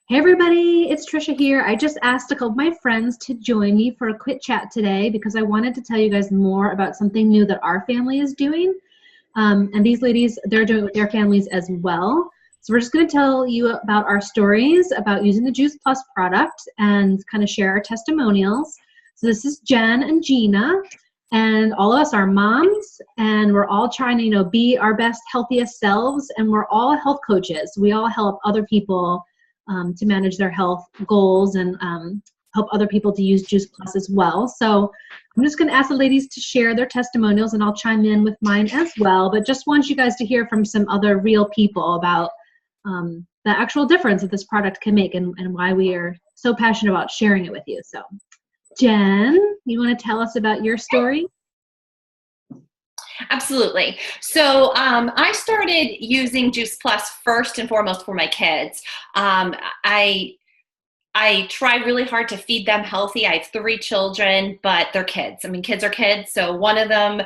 Hey everybody, it's Trisha here. I just asked a couple of my friends to join me for a quick chat today because I wanted to tell you guys more about something new that our family is doing. And these ladies, they're doing it with their families as well. So we're just going to tell you about our stories about using the Juice Plus product and kind of share our testimonials. So this is Jen and Gina, and all of us are moms, and we're all trying to, be our best, healthiest selves, and we're all health coaches. We all help other people to manage their health goals and help other people to use Juice Plus as well. So I'm just going to ask the ladies to share their testimonials, and I'll chime in with mine as well. But just want you guys to hear from some other real people about the actual difference that this product can make and why we are so passionate about sharing it with you. So Jen, you want to tell us about your story? Absolutely. So I started using Juice Plus first and foremost for my kids. I try really hard to feed them healthy. I have 3 children, but they're kids. I mean, kids are kids. So one of them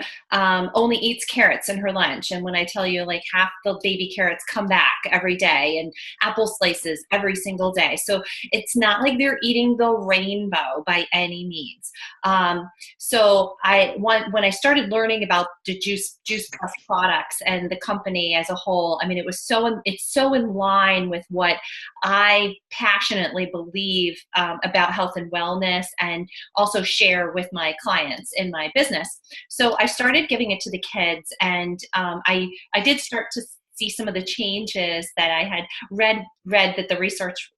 only eats carrots in her lunch. And when I tell you, like, half the baby carrots come back every day, and apple slices every single day. So it's not like they're eating the rainbow by any means. So when I started learning about the Juice Plus products and the company as a whole, I mean, it's so in line with what I passionately believe about health and wellness, and also share with my clients in my business. So I started giving it to the kids, and I did start to see some of the changes that I had read that the research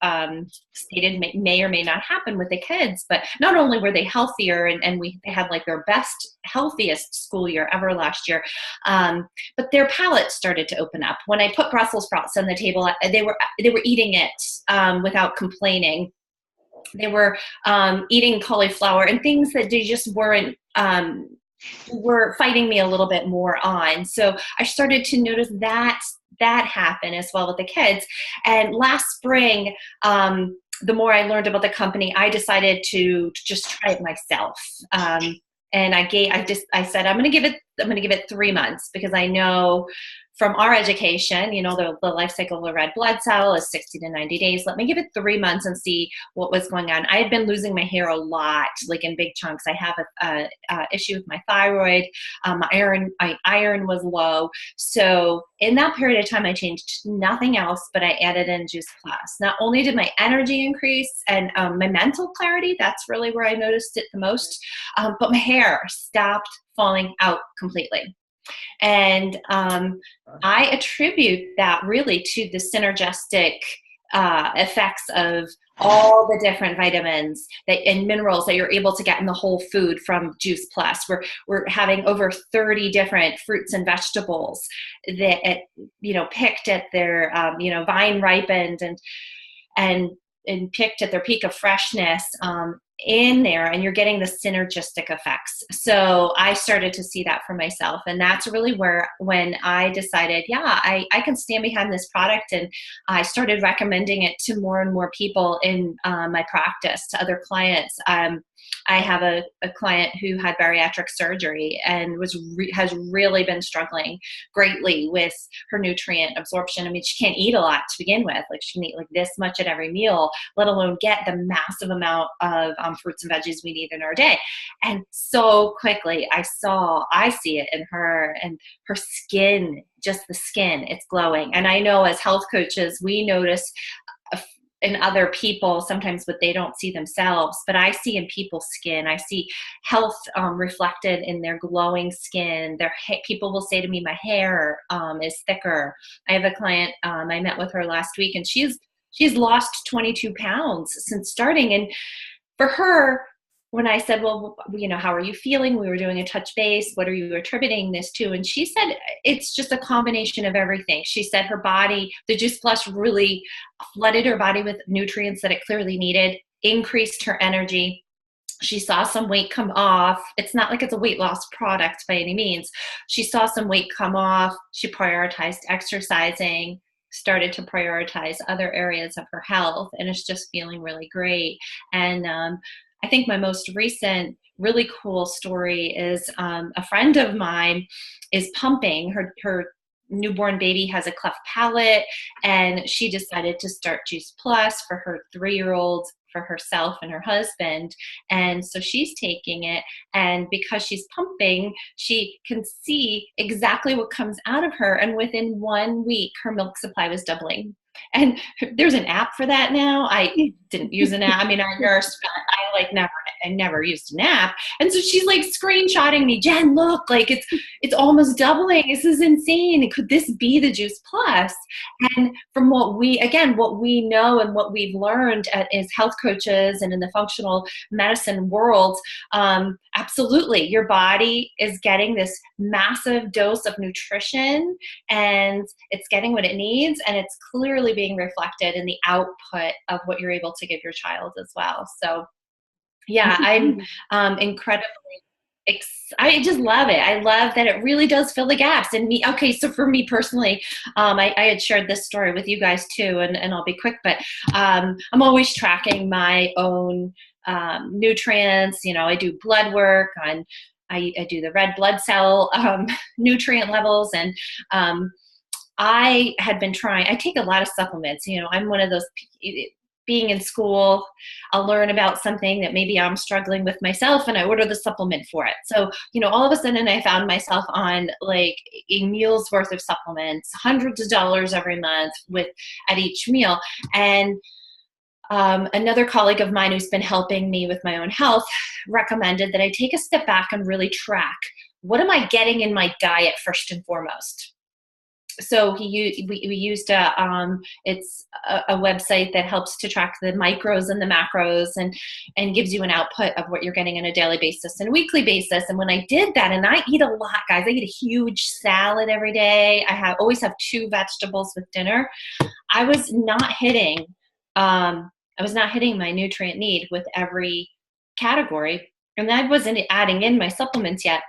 stated may or may not happen with the kids. But not only were they healthier, and they had like their best, healthiest school year ever last year, but their palates started to open up. When I put Brussels sprouts on the table, they were eating it without complaining. They were eating cauliflower and things that they just were fighting me a little bit more on. So I started to notice that happen as well with the kids. And last spring, the more I learned about the company, I decided to just try it myself. And I said, I'm going to give it 3 months, because I know from our education, the life cycle of a red blood cell is 60 to 90 days. Let me give it 3 months and see what was going on. I had been losing my hair a lot, like in big chunks. I have a issue with my thyroid. My iron was low. So in that period of time, I changed nothing else, but I added in Juice Plus. Not only did my energy increase and my mental clarity, that's really where I noticed it the most, but my hair stopped falling out completely. And I attribute that really to the synergistic effects of all the different vitamins and minerals that you're able to get in the whole food from Juice Plus. We're having over 30 different fruits and vegetables that picked at their vine ripened and picked at their peak of freshness in there, and you're getting the synergistic effects. So I started to see that for myself, and that's really when I decided, I can stand behind this product, and I started recommending it to more and more people in my practice, to other clients. I have a client who had bariatric surgery and has really been struggling greatly with her nutrient absorption. I mean, she can't eat a lot to begin with. Like, she can eat like this much at every meal, let alone get the massive amount of fruits and veggies we need in our day. And so quickly I see it in her, and her skin, just the skin, it's glowing. And I know as health coaches, we notice in other people sometimes what they don't see themselves, but I see in people's skin. I see health reflected in their glowing skin. People will say to me, my hair is thicker. I have a client, I met with her last week, and she's lost 22 pounds since starting. And for her, when I said, well, how are you feeling? We were doing a touch base. What are you attributing this to? And she said, it's just a combination of everything. She said her body, the Juice Plus really flooded her body with nutrients that it clearly needed, increased her energy. She saw some weight come off. It's not like it's a weight loss product by any means. She saw some weight come off. She prioritized exercising, started to prioritize other areas of her health, and is just feeling really great. And I think my most recent really cool story is a friend of mine is pumping her newborn baby has a cleft palate, and she decided to start Juice Plus for her 3-year-old, for herself and her husband. And so she's taking it, and because she's pumping, she can see exactly what comes out of her, and within 1 week her milk supply was doubling. And there's an app for that now. I didn't use an app. I mean, I nursed, but I never used an app. And so she's like screenshotting me, Jen, look, like it's almost doubling. This is insane. Could this be the Juice Plus? And from what we know and what we've learned as health coaches and in the functional medicine world, absolutely, your body is getting this massive dose of nutrition, and it's getting what it needs, and it's clearly being reflected in the output of what you're able to give your child as well. So yeah, I'm incredibly I just love it. I love that it really does fill the gaps in me. Okay, so for me personally, I had shared this story with you guys too, and I'll be quick, but I'm always tracking my own nutrients. You know, I do blood work on, I do the red blood cell nutrient levels, and I had been trying, I take a lot of supplements. You know, I'm one of those, being in school, I'll learn about something that maybe I'm struggling with myself, and I order the supplement for it. So, you know, all of a sudden I found myself on like a meal's worth of supplements, hundreds of dollars every month at each meal. And another colleague of mine who's been helping me with my own health recommended that I take a step back and really track, what am I getting in my diet first and foremost? So we used it's a website that helps to track the micros and the macros, and gives you an output of what you're getting on a daily basis and a weekly basis. And when I did that, and I eat a lot, guys, I eat a huge salad every day. I always have 2 vegetables with dinner. I was not hitting my nutrient need with every category, and I wasn't adding in my supplements yet.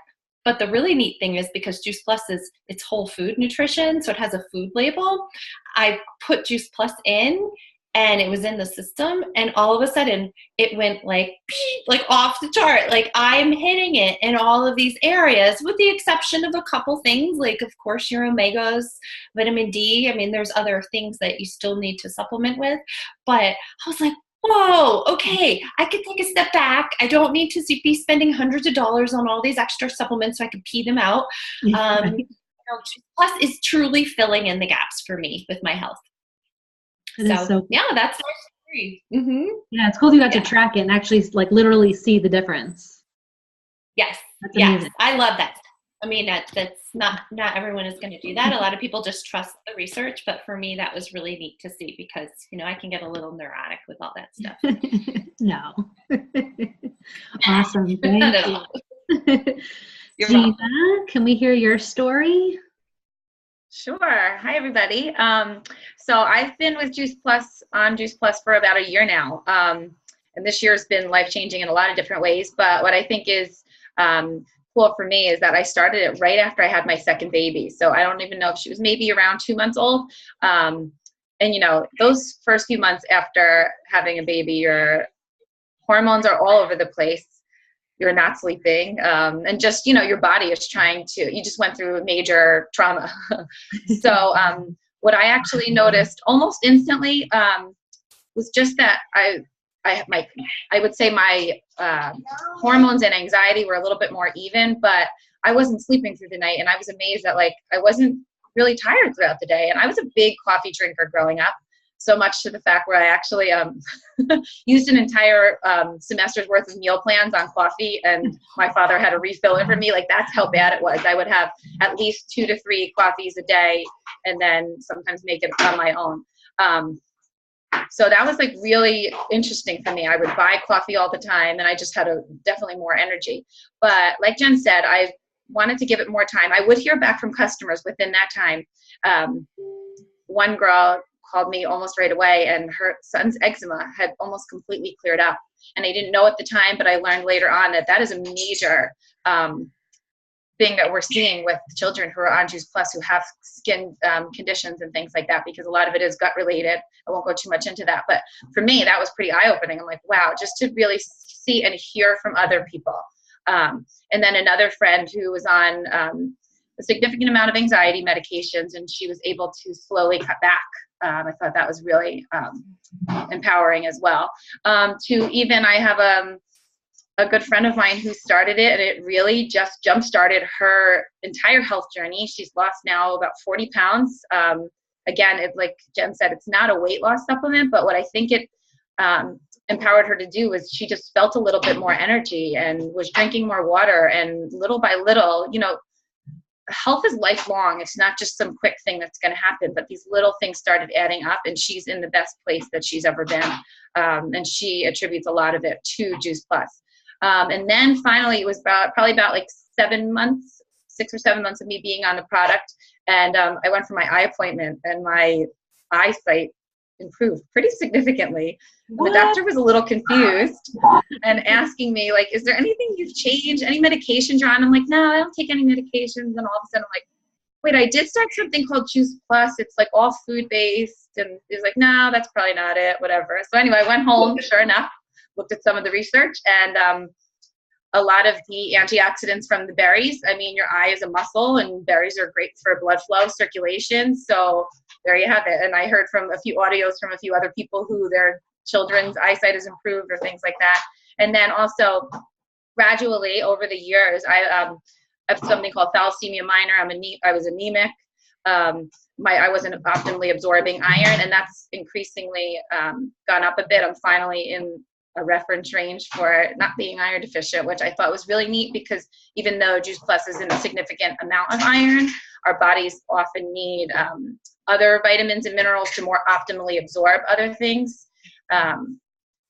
But the really neat thing is, because Juice Plus it's whole food nutrition, so it has a food label. I put Juice Plus in, and it was in the system, and all of a sudden it went like off the chart. Like, I'm hitting it in all of these areas, with the exception of a couple things, like of course your omegas, vitamin D. I mean, there's other things that you still need to supplement with, but I was like, whoa, okay, I could take a step back. I don't need to be spending hundreds of dollars on all these extra supplements so I can pee them out. Plus is truly filling in the gaps for me with my health. So yeah, that's my story. Mm-hmm. Yeah, it's cool you got to track it and actually like literally see the difference. Yes, yes, I love that. I mean, that's not everyone is going to do that. A lot of people just trust the research, but for me, that was really neat to see, because, you know, I can get a little neurotic with all that stuff. No. Awesome. Thank you. Gina, can we hear your story? Sure. Hi, everybody. So I've been with Juice Plus for about a year now. And this year's been life-changing in a lot of different ways. But what I think is cool for me is that I started it right after I had my second baby. So I don't even know if she was maybe around 2 months old. And, you know, those first few months after having a baby, your hormones are all over the place. You're not sleeping. And just, you know, your body is you just went through a major trauma. So what I actually noticed almost instantly was just that I would say my hormones and anxiety were a little bit more even, but I wasn't sleeping through the night, and I was amazed that like I wasn't really tired throughout the day. And I was a big coffee drinker growing up, so much to the fact where I actually used an entire semester's worth of meal plans on coffee, and my father had to refill it for me. Like, that's how bad it was. I would have at least 2 to 3 coffees a day, and then sometimes make it on my own. So that was like really interesting for me. I would buy coffee all the time, and I just had definitely more energy. But like Jen said, I wanted to give it more time. I would hear back from customers within that time. One girl called me almost right away, and her son's eczema had almost completely cleared up. And I didn't know at the time, but I learned later on that is a major thing that we're seeing with children who are on Juice Plus, who have skin conditions and things like that, because a lot of it is gut related. I won't go too much into that, but for me, that was pretty eye-opening. I'm like, wow, just to really see and hear from other people. And then another friend who was on a significant amount of anxiety medications, and she was able to slowly cut back. I thought that was really empowering as well. To even, I have a good friend of mine who started it, and it really just jump-started her entire health journey. She's lost now about 40 pounds. Again, it's like Jen said, it's not a weight loss supplement, but what I think it empowered her to do was she just felt a little bit more energy and was drinking more water, and little by little, you know, health is lifelong. It's not just some quick thing that's going to happen, but these little things started adding up, and she's in the best place that she's ever been. And she attributes a lot of it to Juice Plus. And then finally, it was probably about like 7 months, 6 or 7 months of me being on the product. And I went for my eye appointment, and my eyesight improved pretty significantly. The doctor was a little confused and asking me, like, is there anything you've changed? Any medications you're on? I'm like, no, I don't take any medications. And all of a sudden I'm like, wait, I did start something called Juice Plus. It's like all food-based. And he's like, no, that's probably not it, whatever. So anyway, I went home, sure enough, looked at some of the research, and a lot of the antioxidants from the berries. I mean, your eye is a muscle, and berries are great for blood flow, circulation. So there you have it. And I heard from a few audios from a few other people who their children's eyesight has improved or things like that. And then also gradually over the years, I have something called thalassemia minor. I was anemic. I wasn't optimally absorbing iron, and that's increasingly gone up a bit. I'm finally in a reference range for not being iron deficient, which I thought was really neat, because even though Juice Plus isn't a significant amount of iron, our bodies often need other vitamins and minerals to more optimally absorb other things.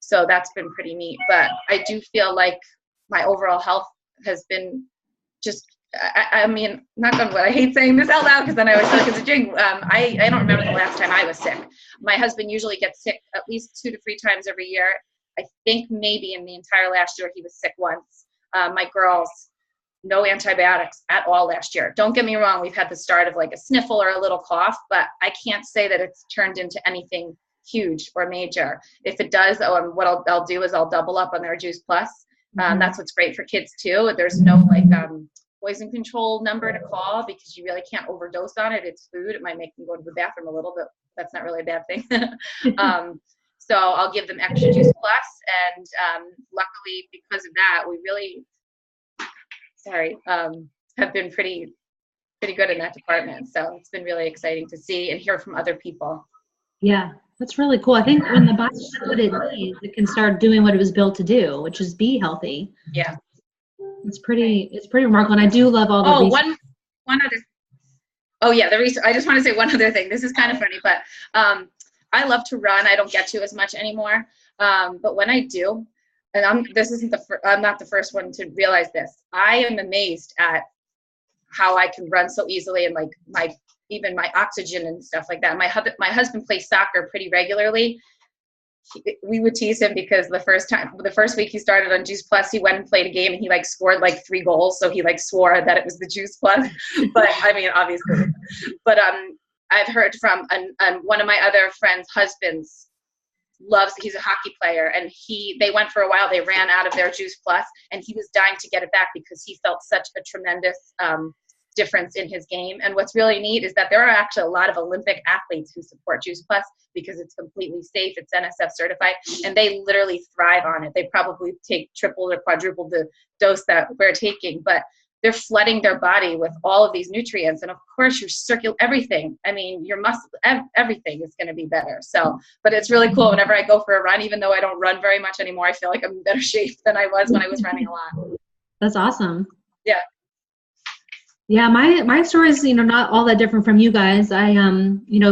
So that's been pretty neat. But I do feel like my overall health has been just, I mean, not gonna, I hate saying this out loud because then I always feel like it's a drink. I don't remember the last time I was sick. My husband usually gets sick at least 2 to 3 times every year. I think maybe in the entire last year he was sick once. My girls, no antibiotics at all last year. Don't get me wrong, we've had the start of like a sniffle or a little cough, but I can't say that it's turned into anything huge or major. If it does, what I'll do is I'll double up on their Juice Plus. That's what's great for kids too. There's no like poison control number to call, because you really can't overdose on it. It's food. It might make them go to the bathroom a little bit. That's not really a bad thing. So I'll give them extra Juice Plus, and luckily because of that, we really, have been pretty good in that department. So it's been really exciting to see and hear from other people. Yeah, that's really cool. I think when the body does what it needs, it can start doing what it was built to do, which is be healthy. Yeah, it's pretty remarkable, and I do love all the research. one other. Oh yeah, the research. I just want to say one other thing. This is kind of funny, but I love to run. I don't get to as much anymore, but when I do, and I'm not the first one to realize this. I am amazed at how I can run so easily, and like even my oxygen and stuff like that. My husband plays soccer pretty regularly. We would tease him because the first week he started on Juice Plus, he went and played a game and he like scored like 3 goals. So he like swore that it was the Juice Plus, but I mean, obviously, but I've heard from one of my other friends' husbands he's a hockey player, and they went for a while, they ran out of their Juice Plus, and he was dying to get it back because he felt such a tremendous difference in his game. And what's really neat is that there are actually a lot of Olympic athletes who support Juice Plus because it's completely safe, it's NSF certified, and they literally thrive on it. They probably take triple or quadruple the dose that we're taking, but they're flooding their body with all of these nutrients. And of course, your everything. I mean, your muscle, everything is going to be better. So, but it's really cool. Whenever I go for a run, even though I don't run very much anymore, I feel like I'm in better shape than I was when I was running a lot. That's awesome. Yeah. Yeah, my story is, not all that different from you guys. I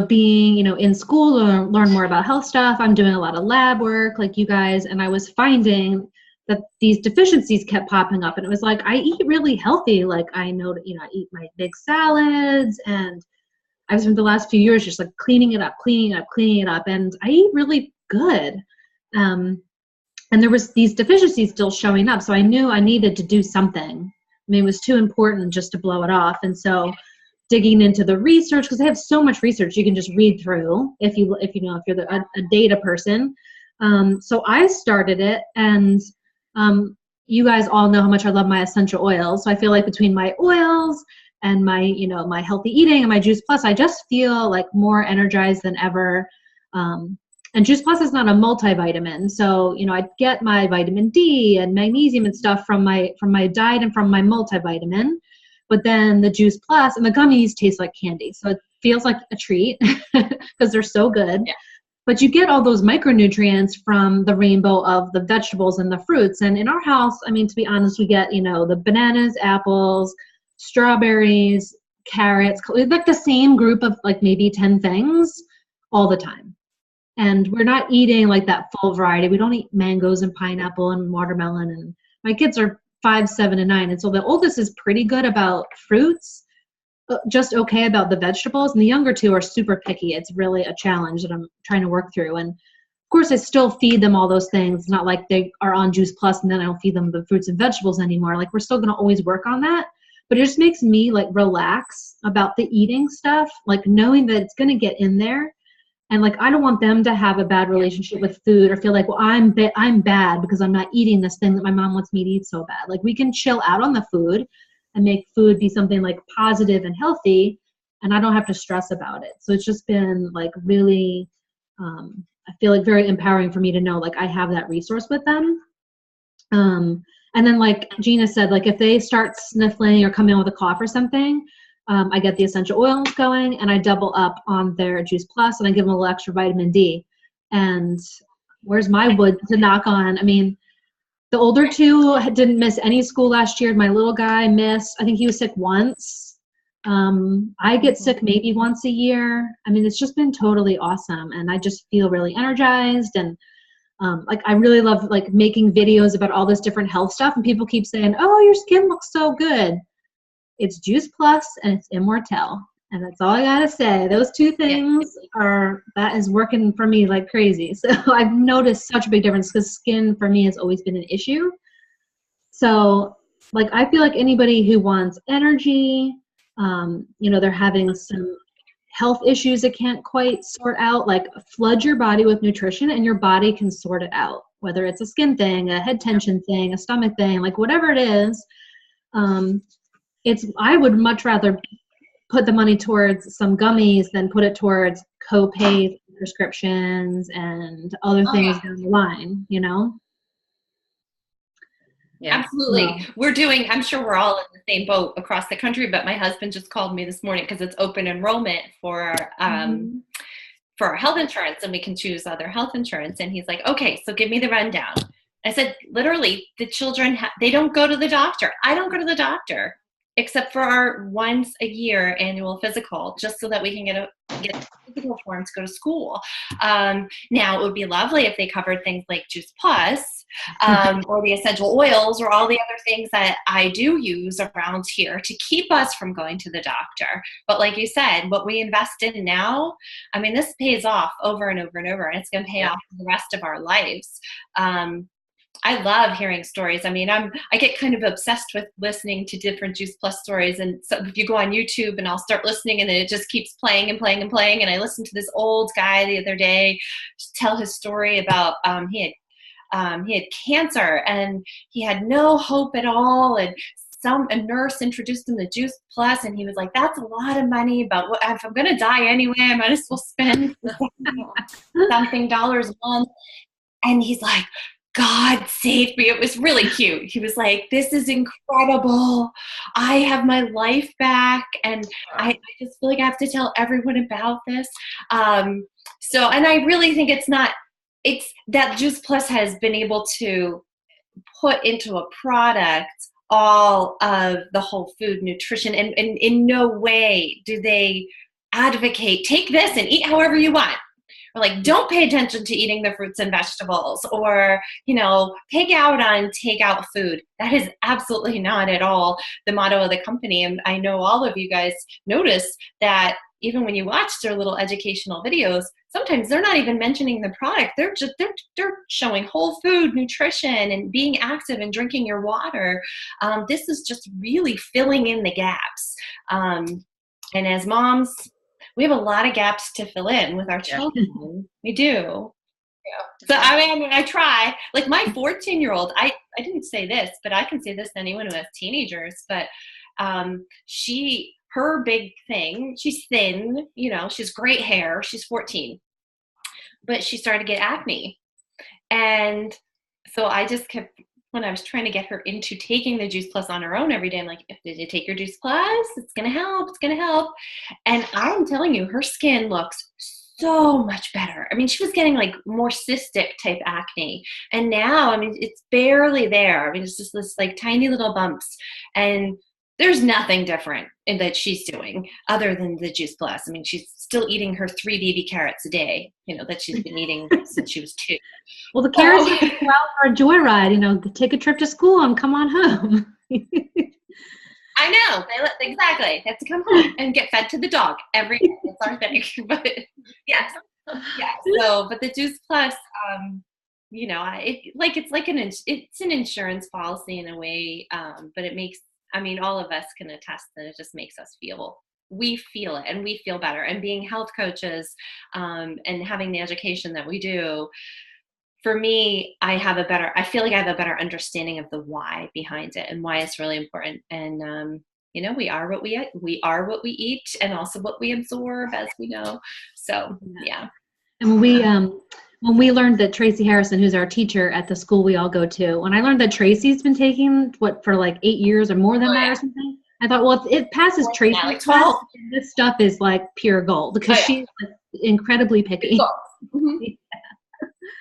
being, in school, learn more about health stuff. I'm doing a lot of lab work like you guys, and I was finding that these deficiencies kept popping up, and it was like, I eat really healthy. Like I know, I eat my big salads, and I've spent the last few years just like cleaning it up, and I eat really good. And there was these deficiencies still showing up, so I knew I needed to do something. I mean, it was too important just to blow it off. And so digging into the research, because they have so much research you can just read through if you're a data person. So I started it, and you guys all know how much I love my essential oils. So I feel like between my oils and my, my healthy eating and my Juice Plus, I just feel like more energized than ever. And Juice Plus is not a multivitamin. So, I get my vitamin D and magnesium and stuff from my diet and from my multivitamin. But then the Juice Plus and the gummies taste like candy. So it feels like a treat because they're so good. Yeah. But you get all those micronutrients from the rainbow of the vegetables and the fruits. And in our house, I mean, to be honest, we get, the bananas, apples, strawberries, carrots, like the same group of like maybe 10 things all the time. And we're not eating like that full variety. We don't eat mangoes and pineapple and watermelon. And my kids are 5, 7, and 9. And so the oldest is pretty good about fruits, just okay about the vegetables. And the younger two are super picky. It's really a challenge that I'm trying to work through. And of course, I still feed them all those things. It's not like they are on Juice Plus and then I don't feed them the fruits and vegetables anymore. Like, we're still going to always work on that. But it just makes me like relax about the eating stuff, like knowing that it's going to get in there. And like, I don't want them to have a bad relationship with food or feel like, well, I'm bad because I'm not eating this thing that my mom wants me to eat so bad. Like, we can chill out on the food and make food be something like positive and healthy, and I don't have to stress about it. So it's just been like really, I feel like very empowering for me to know like I have that resource with them. And then like Gina said, like if they start sniffling or come in with a cough or something, I get the essential oils going and I double up on their Juice Plus and I give them a little extra vitamin D. And where's my wood to knock on? I mean, the older two didn't miss any school last year. My little guy missed, I think he was sick once. I get sick maybe once a year. I mean, it's just been totally awesome. And I just feel really energized. And like, I really love like making videos about all this different health stuff. And people keep saying, oh, your skin looks so good. It's Juice Plus and it's Immortelle. And that's all I got to say. Those two things that is working for me like crazy. So I've noticed such a big difference because skin for me has always been an issue. So like, I feel like anybody who wants energy, they're having some health issues it can't quite sort out, like flood your body with nutrition and your body can sort it out, whether it's a skin thing, a head tension thing, a stomach thing, like whatever it is. I would much rather put the money towards some gummies than put it towards co-pay prescriptions and other things down the line, Yeah. Absolutely. I'm sure we're all in the same boat across the country, but my husband just called me this morning because it's open enrollment for our health insurance and we can choose other health insurance. And he's like, okay, so give me the rundown. I said, literally, the children, they don't go to the doctor. I don't go to the doctor except for our once a year annual physical, just so that we can get physical form to go to school. Now, it would be lovely if they covered things like Juice Plus or the essential oils or all the other things that I do use around here to keep us from going to the doctor. But like you said, what we invest in now, I mean, this pays off over and over and over, and it's going to pay off for the rest of our lives. I love hearing stories. I mean, I get kind of obsessed with listening to different Juice Plus stories. And so if you go on YouTube and I'll start listening and then it just keeps playing and playing and playing. And I listened to this old guy the other day tell his story about he had cancer and he had no hope at all. And a nurse introduced him to Juice Plus, and he was like, that's a lot of money, but if I'm going to die anyway, I might as well spend something dollars a month. And he's like, God saved me. It was really cute. He was like, this is incredible. I have my life back. And I just feel like I have to tell everyone about this. And I really think it's that Juice Plus has been able to put into a product all of the whole food nutrition. And in no way do they advocate, take this and eat however you want. Or like, don't pay attention to eating the fruits and vegetables, or, pig out on takeout food. That is absolutely not at all the motto of the company. And I know all of you guys notice that even when you watch their little educational videos, sometimes they're not even mentioning the product. They're showing whole food nutrition and being active and drinking your water. This is just really filling in the gaps. And as moms, we have a lot of gaps to fill in with our children. We do. Yeah. So, I mean, I try. Like my 14-year-old, I didn't say this, but I can say this to anyone who has teenagers, but Her big thing, she's thin, you know, she's great hair, she's 14, but she started to get acne. And so I just kept, when I was trying to get her into taking the Juice Plus on her own every day, I'm like, did you take your Juice Plus? It's going to help. It's going to help. And I'm telling you, her skin looks so much better. I mean, she was getting like more cystic type acne. And now, I mean, it's barely there. I mean, it's just this like tiny little bumps. And there's nothing different in that she's doing other than the Juice Plus. I mean, she's still eating her 3 baby carrots a day, you know, that she's been eating since she was 2. Well, the carrots are go out for a joyride, you know, take a trip to school and come on home. I know. Exactly. They have to come home and get fed to the dog every day. It's our thing. But yes. Yeah. So, but the Juice Plus, you know, it's an insurance policy in a way, but it makes, I mean, all of us can attest that it just makes us we feel it and we feel better. And being health coaches and having the education that we do, for me, I feel like I have a better understanding of the why behind it and why it's really important. And, you know, we are what we eat and also what we absorb, as we know. So, yeah. And when we learned that Tracy Harrison, who's our teacher at the school we all go to, when I learned that Tracy's been taking for like 8 years or more than that or something, I thought, well, if it passes Tracy's like 12. this stuff is like pure gold because she's like incredibly picky. Mm-hmm.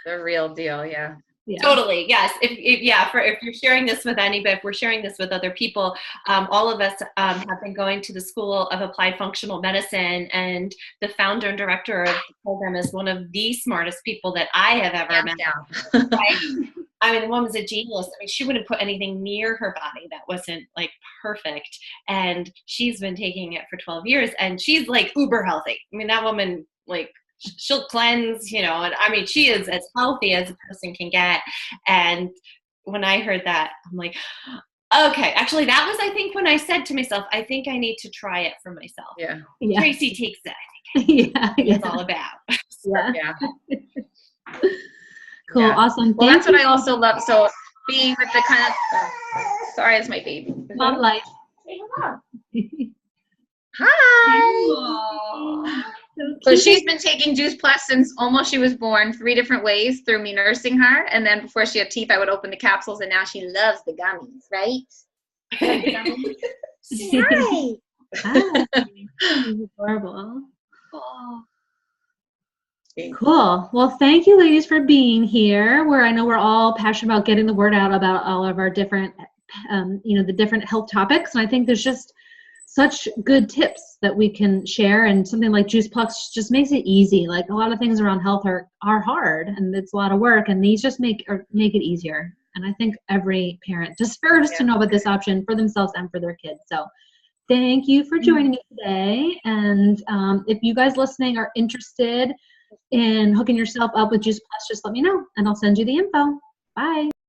The real deal, yeah. Totally, yes. If you're sharing this with anybody, if we're sharing this with other people, all of us have been going to the School of Applied Functional Medicine, and the founder and director of the program is one of the smartest people that I have ever met. Right? I mean, the woman's a genius. I mean, she wouldn't put anything near her body that wasn't like perfect, and she's been taking it for 12 years, and she's like uber healthy. I mean, that woman, like, she'll cleanse, you know, and I mean, she is as healthy as a person can get. And when I heard that, I'm like, okay, actually that was, I think, when I said to myself, I think I need to try it for myself. Yeah. Tracy takes it. I think it's all about. Yeah. Cool. Yeah. Awesome. Well, that's what I also love. So being with the kind of, sorry, it's my baby. Love life. Say hello. Hi. So she's been taking Juice Plus since almost she was born, 3 different ways through me nursing her. And then before she had teeth, I would open the capsules, and now she loves the gummies, right? Hi. Hi. Adorable. Cool. Well, thank you, ladies, for being here. I know we're all passionate about getting the word out about all of our different, the different health topics. And I think there's just such good tips that we can share, and something like Juice Plus just makes it easy. Like a lot of things around health are hard, and it's a lot of work, and these just make it easier. And I think every parent deserves to know about this option for themselves and for their kids. So thank you for joining me today. And if you guys listening are interested in hooking yourself up with Juice Plus, just let me know and I'll send you the info. Bye.